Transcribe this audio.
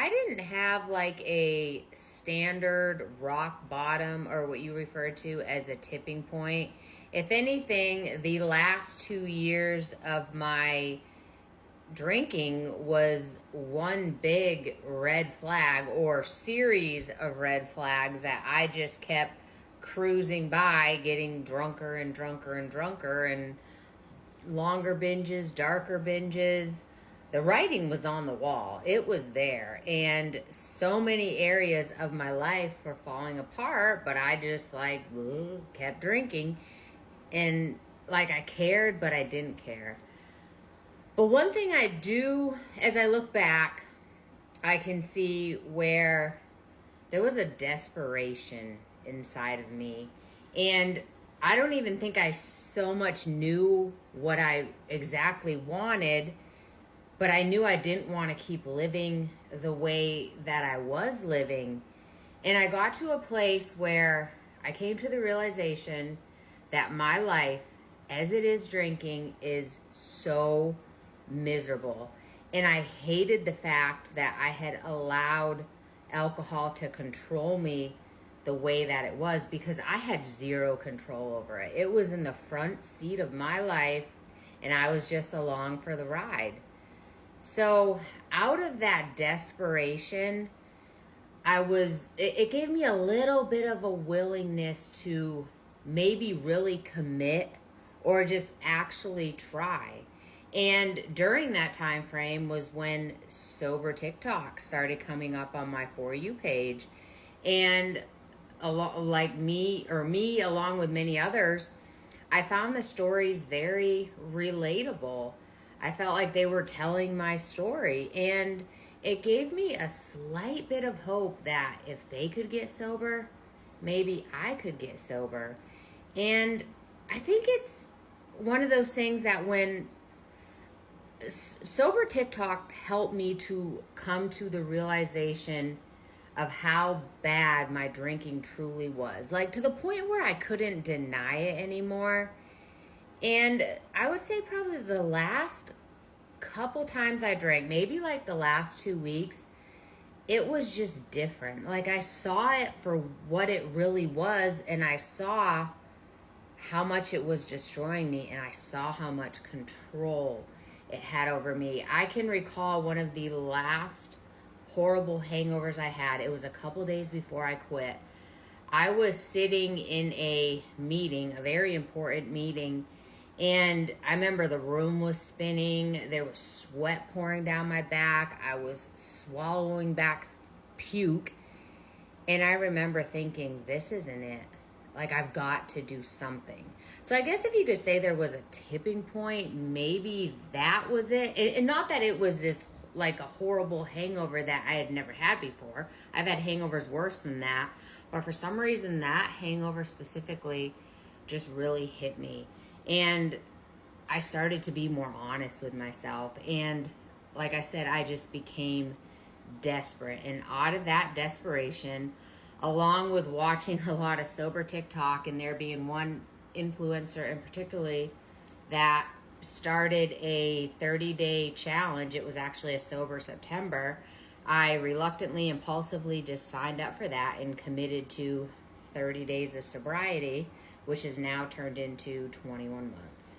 I didn't have like a standard rock bottom or what you refer to as a tipping point. If anything, the last 2 years of my drinking was one big red flag or series of red flags that I just kept cruising by, getting drunker and drunker and drunker, and longer binges, darker binges. The writing was on the wall. It was there. And so many areas of my life were falling apart, but I just like kept drinking. And like I cared, but I didn't care. But one thing I do, as I look back, I can see where there was a desperation inside of me. And I don't even think I so much knew what I exactly wanted, but I knew I didn't want to keep living the way that I was living. And I got to a place where I came to the realization that my life, as it is drinking, is so miserable. And I hated the fact that I had allowed alcohol to control me the way that it was, because I had zero control over it. It was in the front seat of my life and I was just along for the ride. So out of that desperation, it gave me a little bit of a willingness to maybe really commit or just actually try. And during that time frame was when Sober TikTok started coming up on my For You page. And like me along with many others, I found the stories very relatable. I felt like they were telling my story, and it gave me a slight bit of hope that if they could get sober, maybe I could get sober. And I think it's one of those things that when Sober TikTok helped me to come to the realization of how bad my drinking truly was, like to the point where I couldn't deny it anymore. And I would say probably the last couple times I drank, maybe like the last 2 weeks, it was just different. Like I saw it for what it really was, and I saw how much it was destroying me, and I saw how much control it had over me. I can recall one of the last horrible hangovers I had. It was a couple days before I quit. I was sitting in a meeting, a very important meeting, and I remember the room was spinning. There was sweat pouring down my back. I was swallowing back puke. And I remember thinking, this isn't it. Like, I've got to do something. So I guess if you could say there was a tipping point, maybe that was it. And not that it was this like a horrible hangover that I had never had before. I've had hangovers worse than that. But for some reason, that hangover specifically just really hit me. And I started to be more honest with myself. And like I said, I just became desperate. And out of that desperation, along with watching a lot of Sober TikTok, and there being one influencer in particularly that started a 30-day challenge. It was actually a Sober September. I reluctantly, impulsively just signed up for that and committed to 30 days of sobriety, which has now turned into 21 months.